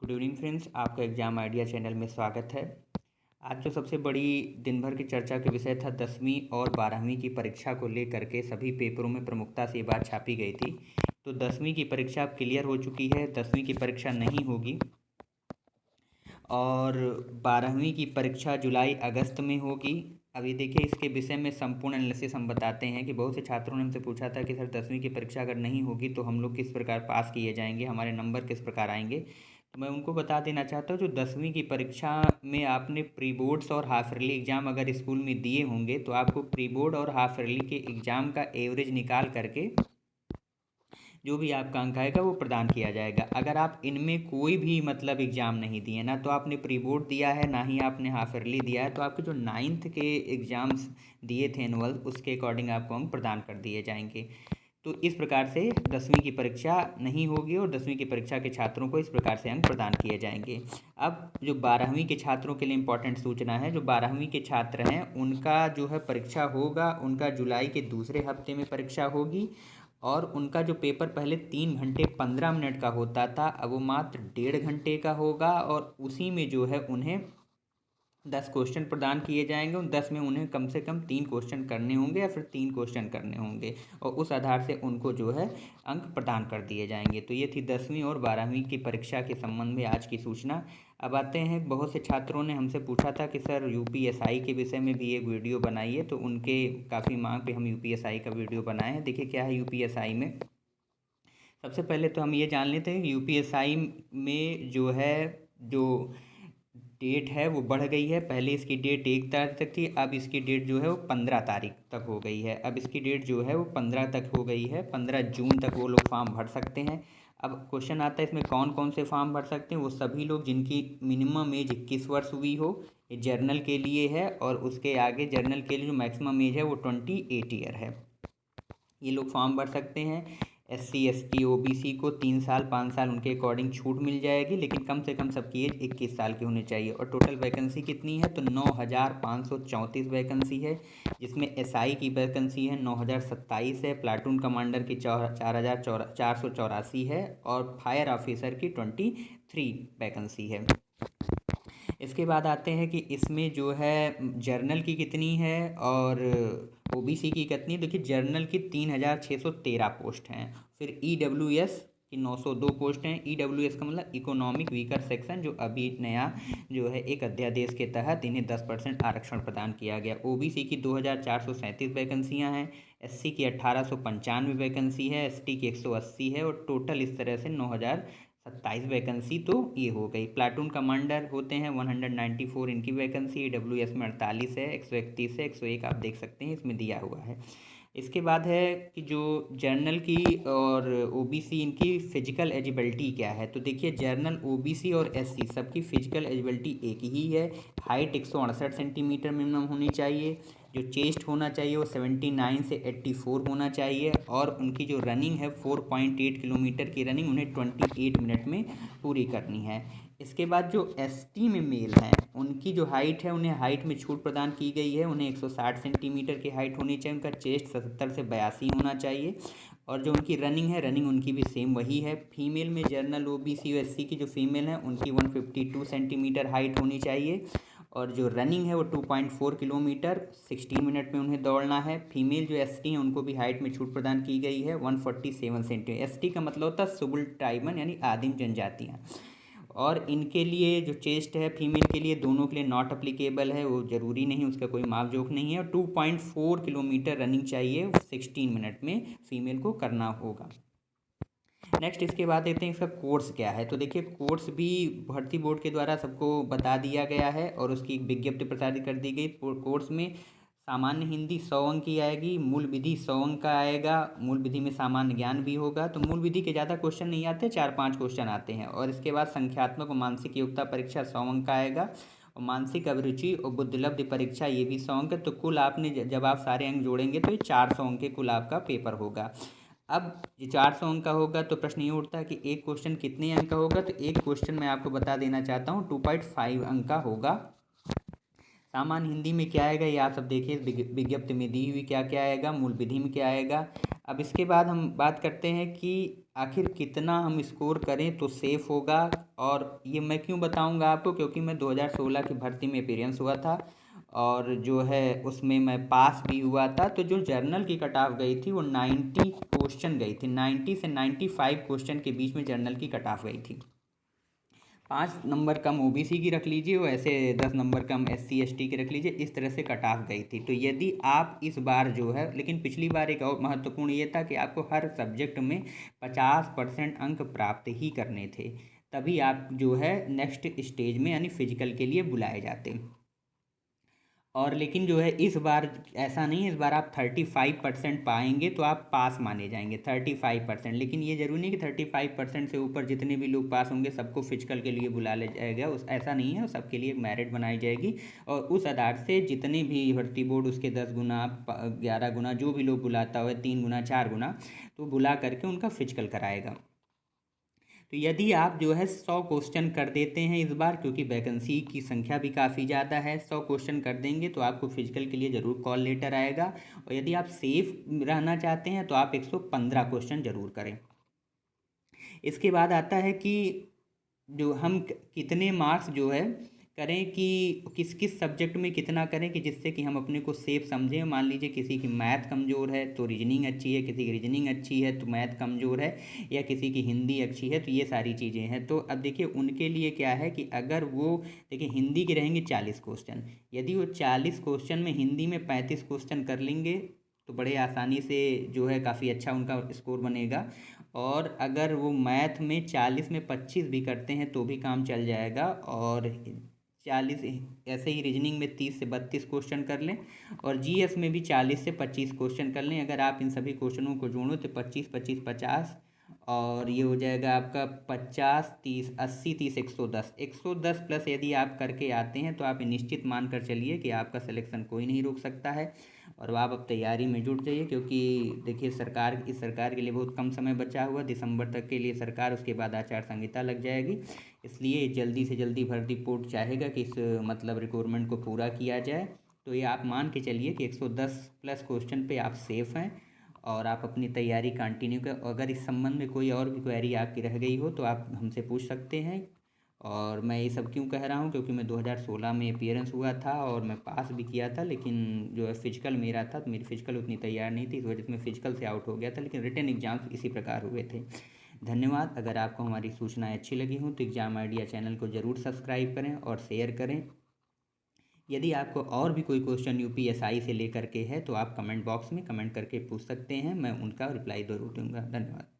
Good evening friends, आपका exam idea channel में स्वागत है। आज जो सबसे बड़ी दिन भर की चर्चा के विषय था 10वीं और 12वीं की परीक्षा को लेकर के सभी पेपरों में प्रमुखता से ये बात छापी गई थी। तो 10वीं की परीक्षा अब क्लियर हो चुकी है, 10वीं की परीक्षा नहीं होगी और 12वीं की परीक्षा जुलाई अगस्त में होगी। अभी देखिए, इसके विषय में संपूर्ण एनालिसिस हम बताते हैं कि बहुत से छात्रों ने हमसे पूछा था कि सर 10वीं की परीक्षा अगर नहीं होगी तो हम लोग किस प्रकार पास किए जाएंगे, हमारे नंबर किस प्रकार आएंगे। तो मैं उनको बता देना चाहता हूँ, जो 10वीं की परीक्षा में आपने प्री बोर्ड्स और हाफ ईयरली एग्ज़ाम अगर स्कूल में दिए होंगे तो आपको प्री बोर्ड और हाफ ईयरली के एग्ज़ाम का एवरेज निकाल करके जो भी आपका अंक आएगा वो प्रदान किया जाएगा। अगर आप इनमें कोई भी मतलब एग्ज़ाम नहीं दिए, ना तो आपने प्री बोर्ड दिया है ना ही आपने हाफ ईयरली दिया है, तो आपके जो 9th के एग्ज़ाम्स दिए थे एनुअल, उसके अकॉर्डिंग आपको अंक प्रदान कर दिए जाएंगे। तो इस प्रकार से 10वीं की परीक्षा नहीं होगी और 10वीं की परीक्षा के छात्रों को इस प्रकार से अंक प्रदान किए जाएंगे। अब जो 12वीं के छात्रों के लिए इम्पोर्टेंट सूचना है, जो 12वीं के छात्र हैं उनका जो है परीक्षा होगा, उनका जुलाई के दूसरे हफ्ते में परीक्षा होगी और उनका जो पेपर पहले 3 घंटे 15 मिनट का होता था, अब वो मात्र 1.5 घंटे का होगा और उसी में जो है उन्हें 10 क्वेश्चन प्रदान किए जाएंगे। उन 10 में उन्हें कम से कम 3 क्वेश्चन करने होंगे या फिर 3 क्वेश्चन करने होंगे और उस आधार से उनको जो है अंक प्रदान कर दिए जाएंगे। तो ये थी 10वीं और 12वीं की परीक्षा के संबंध में आज की सूचना। अब आते हैं, बहुत से छात्रों ने हमसे पूछा था कि सर यूपीएसआई के विषय में भी एक वीडियो बनाइए, तो उनके काफ़ी मांग पे हम यूपीएसआई का वीडियो बनाए हैं। देखिए क्या है यूपीएसआई में। सबसे पहले तो हम ये जान लेते हैं कि यूपीएसआई में जो है, जो डेट है वो बढ़ गई है। पहले इसकी डेट 1 तारीख तक थी, अब इसकी डेट जो है वो 15 तारीख तक हो गई है। अब इसकी डेट जो है वो 15 तक हो गई है, 15 जून तक वो लोग फॉर्म भर सकते हैं। अब क्वेश्चन आता है इसमें कौन कौन से फॉर्म भर सकते हैं। वो सभी लोग जिनकी मिनिमम एज 21 वर्ष हुई हो, ये जर्नल के लिए है, और उसके आगे जर्नल के लिए जो मैक्सिमम एज है वो 28 ईयर है, ये लोग फॉर्म भर सकते हैं। SC ST OBC को 3 साल 5 साल उनके अकॉर्डिंग छूट मिल जाएगी, लेकिन कम से कम सबकी एज 21 साल की होनी चाहिए। और टोटल वैकेंसी कितनी है, तो 9,534 वैकेंसी है, जिसमें SI की वैकेंसी है 9,027 है, प्लाटून कमांडर की 4,484 है और फायर ऑफिसर की 23 वैकेंसी है। इसके बाद आते हैं कि इसमें जो है जर्नल की कितनी है और OBC की कितनी है। देखिए जर्नल की 3,613 पोस्ट हैं, फिर EWS की 902 पोस्ट हैं। EWS का मतलब इकोनॉमिक वीकर सेक्शन, जो अभी नया जो है एक अध्यादेश के तहत इन्हें 10% आरक्षण प्रदान किया गया। OBC की 2,437 वैकेंसियाँ हैं, SC की 1,895 वैकेंसी है, ST की 180 है और टोटल इस तरह से 9,027 वैकेंसी तो ये हो गई। प्लाटून कमांडर होते हैं 194 इनकी वैकेंसी, EWS में 48 है, 131 है, 101 आप देख सकते हैं इसमें दिया हुआ है। इसके बाद है कि जो जर्नल की और OBC इनकी फिजिकल एजिबिलिटी क्या है। तो देखिए जर्नल, OBC और SC सबकी फिजिकल एजिबिलिटी एक ही है। हाइट 168 सेंटीमीटर मिनिमम होनी चाहिए, जो चेस्ट होना चाहिए वो 79 से 84 होना चाहिए और उनकी जो रनिंग है 4.8 किलोमीटर की रनिंग उन्हें 28 मिनट में पूरी करनी है। इसके बाद जो ST में मेल हैं उनकी जो हाइट है, उन्हें हाइट में छूट प्रदान की गई है, उन्हें 160 सेंटीमीटर की हाइट होनी चाहिए, उनका चेस्ट 70 से 82 होना चाहिए और जो उनकी रनिंग है, रनिंग उनकी भी सेम वही है। फीमेल में जर्नल, OBC और SC की जो फीमेल हैं उनकी 152 सेंटीमीटर हाइट होनी चाहिए और जो रनिंग है वो 2.4 किलोमीटर 16 मिनट में उन्हें दौड़ना है। फीमेल जो ST हैं उनको भी हाइट में छूट प्रदान की गई है, 147 सेंटीमीटर। ST का मतलब होता है सुबुल ट्राइबन यानी आदिम जनजातियाँ, और इनके लिए जो चेस्ट है फीमेल के लिए, दोनों के लिए नॉट अप्लीकेबल है, वो ज़रूरी नहीं, उसका कोई माप जोख नहीं है। और 2.4 किलोमीटर रनिंग चाहिए 16 मिनट में फीमेल को करना होगा। नेक्स्ट इसके बाद देखते हैं इसका कोर्स क्या है। तो देखिए कोर्स भी भर्ती बोर्ड के द्वारा सबको बता दिया गया है और उसकी विज्ञप्ति प्रसारित कर दी गई। कोर्स में सामान्य हिंदी 100 अंक की आएगी, मूल विधि 100 अंक का आएगा, मूल विधि में सामान्य ज्ञान भी होगा। तो मूल विधि के ज़्यादा क्वेश्चन नहीं आते, 4-5 क्वेश्चन आते हैं। और इसके बाद संख्यात्मक और मानसिक योग्यता परीक्षा 100 अंक का आएगा और मानसिक अभिरुचि और बुद्धिलब्धि परीक्षा ये भी 100 अंक है। तो कुल आपने जब आप सारे अंक जोड़ेंगे तो ये 400 अंक के कुल आपका पेपर होगा। अब ये 400 अंक का होगा तो प्रश्न ये उठता है कि एक क्वेश्चन कितने अंक का होगा। तो एक क्वेश्चन मैं आपको बता देना चाहता हूँ 2.5 अंक का होगा। सामान्य हिंदी में क्या आएगा ये आप सब देखिए, विज्ञप्ति में दी हुई क्या क्या आएगा, मूल विधि में क्या आएगा। अब इसके बाद हम बात करते हैं कि आखिर कितना हम स्कोर करें तो सेफ़ होगा। और ये मैं क्यों बताऊंगा आपको, क्योंकि मैं 2016 की भर्ती में अपीयरेंस हुआ था और जो है उसमें मैं पास भी हुआ था। तो जो जर्नल की कट ऑफ गई थी वो 90 क्वेश्चन गई थी, 90 से 95 क्वेश्चन के बीच में जर्नल की कट ऑफ गई थी। 5 नंबर कम ओबीसी की रख लीजिए, वैसे 10 नंबर कम SC ST की रख लीजिए, इस तरह से कट ऑफ गई थी। तो यदि आप इस बार जो है, लेकिन पिछली बार एक और महत्वपूर्ण ये था कि आपको हर सब्जेक्ट में 50% अंक प्राप्त ही करने थे, तभी आप जो है नेक्स्ट स्टेज में यानी फिजिकल के लिए बुलाए जाते। और लेकिन जो है इस बार ऐसा नहीं है, इस बार आप 35% पाएंगे तो आप पास माने जाएंगे, 35%। लेकिन ये जरूरी नहीं कि 35% से ऊपर जितने भी लोग पास होंगे सबको फिजिकल के लिए बुला ले जाएगा, उस ऐसा नहीं है। सबके लिए एक मेरिट बनाई जाएगी और उस आधार से जितने भी भर्ती बोर्ड उसके 10 गुना 11 गुना जो भी लोग बुलाता हो, 3 गुना 4 गुना, तो बुला करके उनका फिजिकल कराएगा। तो यदि आप जो है 100 क्वेश्चन कर देते हैं इस बार, क्योंकि वैकेंसी की संख्या भी काफ़ी ज़्यादा है, 100 क्वेश्चन कर देंगे तो आपको फिजिकल के लिए ज़रूर कॉल लेटर आएगा। और यदि आप सेफ रहना चाहते हैं तो आप 115 क्वेश्चन ज़रूर करें। इसके बाद आता है कि जो हम कितने मार्क्स जो है करें, कि किस किस सब्जेक्ट में कितना करें कि जिससे कि हम अपने को सेफ समझें। मान लीजिए किसी की मैथ कमज़ोर है तो रीजनिंग अच्छी है, किसी की रीजनिंग अच्छी है तो मैथ कमज़ोर है, या किसी की हिंदी अच्छी है, तो ये सारी चीज़ें हैं। तो अब देखिए उनके लिए क्या है कि अगर वो देखिए हिंदी के रहेंगे 40 क्वेश्चन, यदि वो 40 क्वेश्चन में हिंदी में 35 क्वेश्चन कर लेंगे तो बड़े आसानी से जो है काफ़ी अच्छा उनका स्कोर बनेगा। और अगर वो मैथ में 40 में 25 भी करते हैं तो भी काम चल जाएगा। और 40 ऐसे ही रीजनिंग में 30 से 32 क्वेश्चन कर लें, और जीएस में भी 40 से 25 क्वेश्चन कर लें। अगर आप इन सभी क्वेश्चनों को जोड़ो तो 25 25 50, और ये हो जाएगा आपका 50 30 80 30 110, 110 प्लस यदि आप करके आते हैं तो आप निश्चित मान कर चलिए कि आपका सिलेक्शन कोई नहीं रोक सकता है। और आप अब तैयारी में जुट जाइए, क्योंकि देखिए इस सरकार के लिए बहुत कम समय बचा हुआ, दिसंबर तक के लिए सरकार, उसके बाद आचार संहिता लग जाएगी। इसलिए जल्दी से जल्दी भर्ती बोर्ड चाहेगा कि इस मतलब रिक्वायरमेंट को पूरा किया जाए। तो ये आप मान के चलिए कि 110 प्लस क्वेश्चन पे आप सेफ़ हैं और आप अपनी तैयारी कंटिन्यू कर। अगर इस संबंध में कोई और भी क्वेरी आपकी रह गई हो तो आप हमसे पूछ सकते हैं। और मैं ये सब क्यों कह रहा हूँ, क्योंकि मैं 2016 में अपीयरेंस हुआ था और मैं पास भी किया था, लेकिन जो है फिजिकल मेरा था तो मेरी फिजिकल उतनी तैयार नहीं थी, इस वजह से मैं फिजिकल से आउट हो गया था। लेकिन रिटन एग्ज़ाम्स इसी प्रकार हुए थे। धन्यवाद। अगर आपको हमारी सूचनाएँ अच्छी लगी हों तो एग्ज़ाम आइडिया चैनल को ज़रूर सब्सक्राइब करें और शेयर करें। यदि आपको और भी कोई क्वेश्चन यूपीएसआई से लेकर के है तो आप कमेंट बॉक्स में कमेंट करके पूछ सकते हैं, मैं उनका रिप्लाई ज़रूर दूंगा। धन्यवाद।